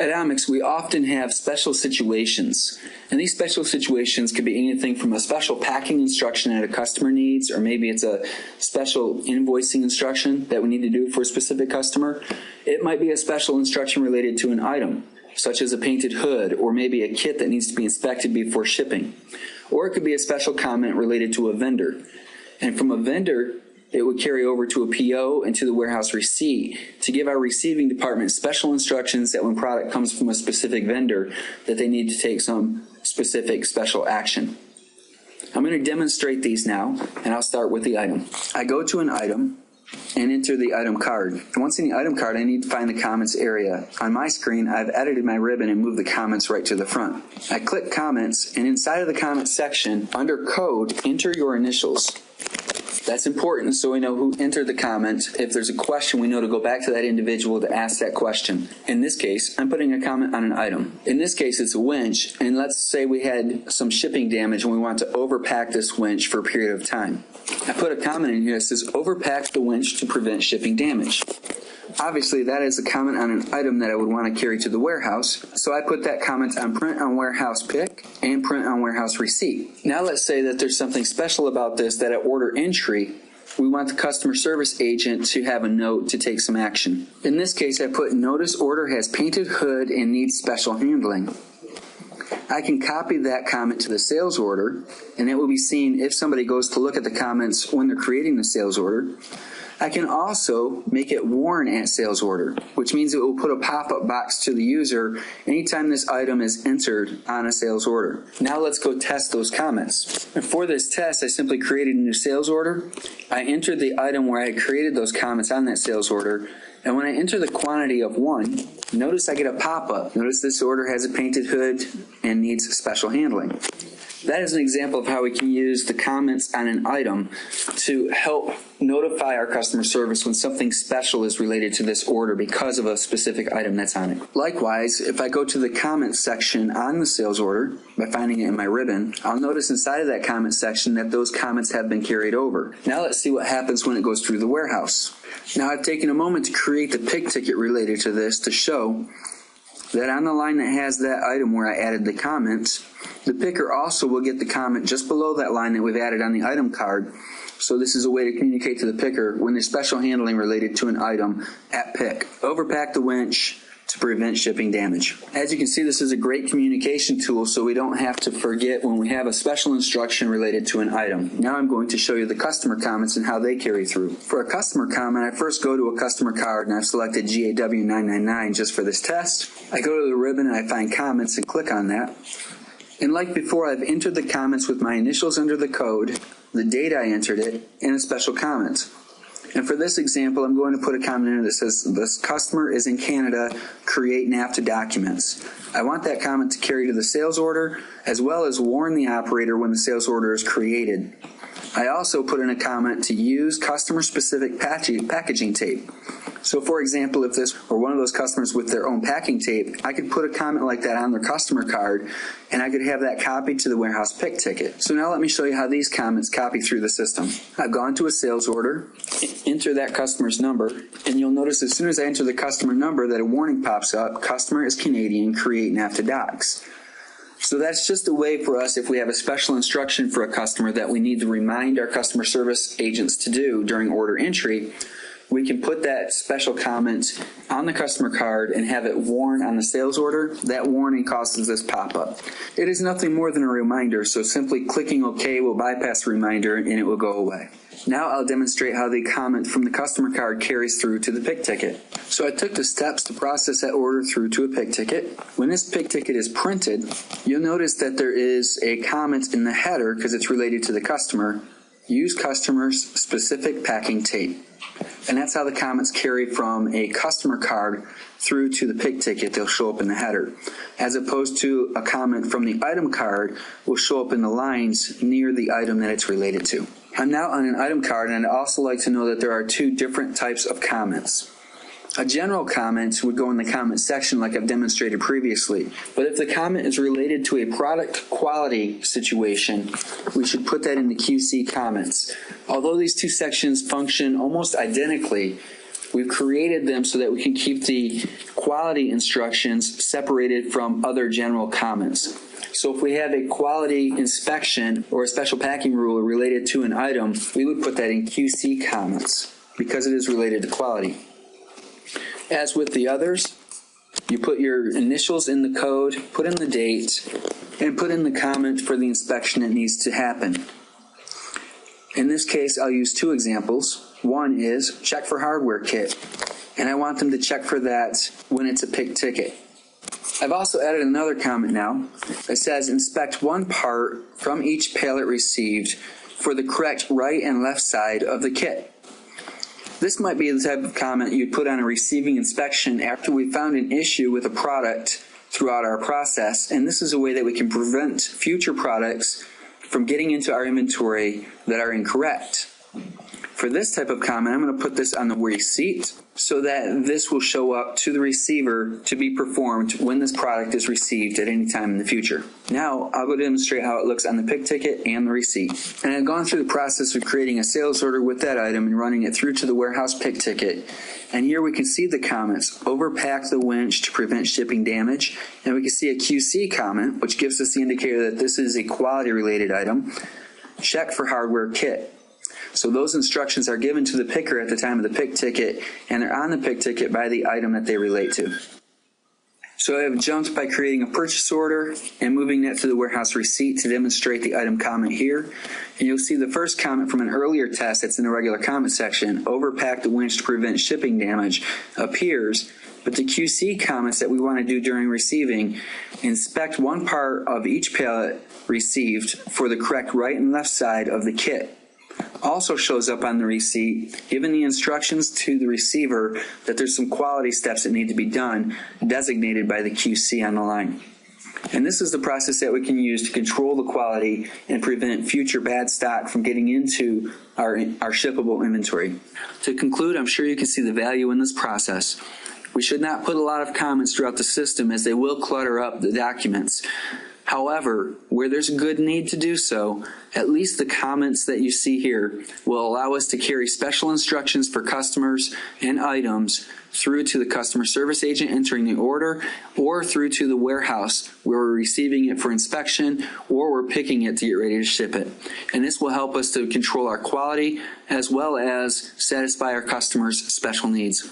At Omics, we often have special situations, and these special situations could be anything from a special packing instruction that a customer needs, or maybe it's a special invoicing instruction that we need to do for a specific customer. It might be a special instruction related to an item, such as a painted hood, or maybe a kit that needs to be inspected before shipping. Or it could be a special comment related to a vendor. And from a vendor, it would carry over to a PO and to the warehouse receipt to give our receiving department special instructions that when product comes from a specific vendor, that they need to take some specific special action. I'm going to demonstrate these now, and I'll start with the item. I go to an item and enter the item card. Once in the item card, I need to find the comments area. On my screen, I've edited my ribbon and moved the comments right to the front. I click comments, and inside of the comments section, under code, enter your initials. That's important so we know who entered the comment. If there's a question, we know to go back to that individual to ask that question. In this case, I'm putting a comment on an item. In this case, it's a winch, and let's say we had some shipping damage and we want to overpack this winch for a period of time. I put a comment in here that says, overpack the winch to prevent shipping damage. Obviously, that is a comment on an item that I would want to carry to the warehouse, so I put that comment on print on warehouse pick and print on warehouse receipt. Now let's say that there's something special about this, that at order entry, we want the customer service agent to have a note to take some action. In this case, I put notice order has painted hood and needs special handling. I can copy that comment to the sales order, and it will be seen if somebody goes to look at the comments when they're creating the sales order. I can also make it worn at sales order, which means it will put a pop-up box to the user anytime this item is entered on a sales order. Now let's go test those comments. And for this test, I simply created a new sales order. I entered the item where I had created those comments on that sales order, and when I enter the quantity of 1, notice I get a pop-up. Notice this order has a painted hood and needs special handling. That is an example of how we can use the comments on an item to help notify our customer service when something special is related to this order because of a specific item that's on it. Likewise, if I go to the comments section on the sales order by finding it in my ribbon, I'll notice inside of that comment section that those comments have been carried over. Now let's see what happens when it goes through the warehouse. Now I've taken a moment to create the pick ticket related to this to show that on the line that has that item where I added the comment, the picker also will get the comment just below that line that we've added on the item card. So this is a way to communicate to the picker when there's special handling related to an item at pick. Overpack the winch to prevent shipping damage. As you can see, this is a great communication tool so we don't have to forget when we have a special instruction related to an item. Now I'm going to show you the customer comments and how they carry through. For a customer comment, I first go to a customer card, and I've selected GAW999 just for this test. I go to the ribbon and I find comments and click on that. And like before, I've entered the comments with my initials under the code, the date I entered it, and a special comment. And for this example, I'm going to put a comment in that says, this customer is in Canada, create NAV to documents. I want that comment to carry to the sales order, as well as warn the operator when the sales order is created. I also put in a comment to use customer-specific packaging tape. So for example, if this were one of those customers with their own packing tape, I could put a comment like that on their customer card, and I could have that copied to the warehouse pick ticket. So now let me show you how these comments copy through the system. I've gone to a sales order, enter that customer's number, and you'll notice as soon as I enter the customer number that a warning pops up, customer is Canadian, create NAV to docs. So that's just a way for us, if we have a special instruction for a customer that we need to remind our customer service agents to do during order entry, we can put that special comment on the customer card and have it warn on the sales order. That warning causes this pop-up. It is nothing more than a reminder, so simply clicking OK will bypass the reminder and it will go away. Now I'll demonstrate how the comment from the customer card carries through to the pick ticket. So I took the steps to process that order through to a pick ticket. When this pick ticket is printed, you'll notice that there is a comment in the header because it's related to the customer. Use customer's specific packing tape. And that's how the comments carry from a customer card through to the pick ticket. They'll show up in the header, as opposed to a comment from the item card will show up in the lines near the item that it's related to. I'm now on an item card, and I'd also like to know that there are two different types of comments. A general comment would go in the comment section like I've demonstrated previously, but if the comment is related to a product quality situation, we should put that in the QC comments. Although these two sections function almost identically, we've created them so that we can keep the quality instructions separated from other general comments. So if we have a quality inspection or a special packing rule related to an item, we would put that in QC comments because it is related to quality. As with the others, you put your initials in the code, put in the date, and put in the comment for the inspection that needs to happen. In this case, I'll use two examples. One is check for hardware kit, and I want them to check for that when it's a pick ticket. I've also added another comment now that says inspect one part from each pallet received for the correct right and left side of the kit. This might be the type of comment you'd put on a receiving inspection after we found an issue with a product throughout our process, and this is a way that we can prevent future products from getting into our inventory that are incorrect. For this type of comment, I'm going to put this on the receipt so that this will show up to the receiver to be performed when this product is received at any time in the future. Now, I'll go demonstrate how it looks on the pick ticket and the receipt. And I've gone through the process of creating a sales order with that item and running it through to the warehouse pick ticket. And here we can see the comments: overpack the winch to prevent shipping damage. And we can see a QC comment, which gives us the indicator that this is a quality related item. Check for hardware kit. So those instructions are given to the picker at the time of the pick ticket, and they're on the pick ticket by the item that they relate to. So I have jumped by creating a purchase order and moving that to the warehouse receipt to demonstrate the item comment here. And you'll see the first comment from an earlier test that's in the regular comment section, overpack the winch to prevent shipping damage, appears, but the QC comments that we want to do during receiving: inspect one part of each pallet received for the correct right and left side of the kit, also shows up on the receipt, giving the instructions to the receiver that there's some quality steps that need to be done, designated by the QC on the line. And this is the process that we can use to control the quality and prevent future bad stock from getting into our shippable inventory. To conclude, I'm sure you can see the value in this process. We should not put a lot of comments throughout the system, as they will clutter up the documents. However, where there's a good need to do so, at least the comments that you see here will allow us to carry special instructions for customers and items through to the customer service agent entering the order, or through to the warehouse where we're receiving it for inspection, or we're picking it to get ready to ship it. And this will help us to control our quality as well as satisfy our customers' special needs.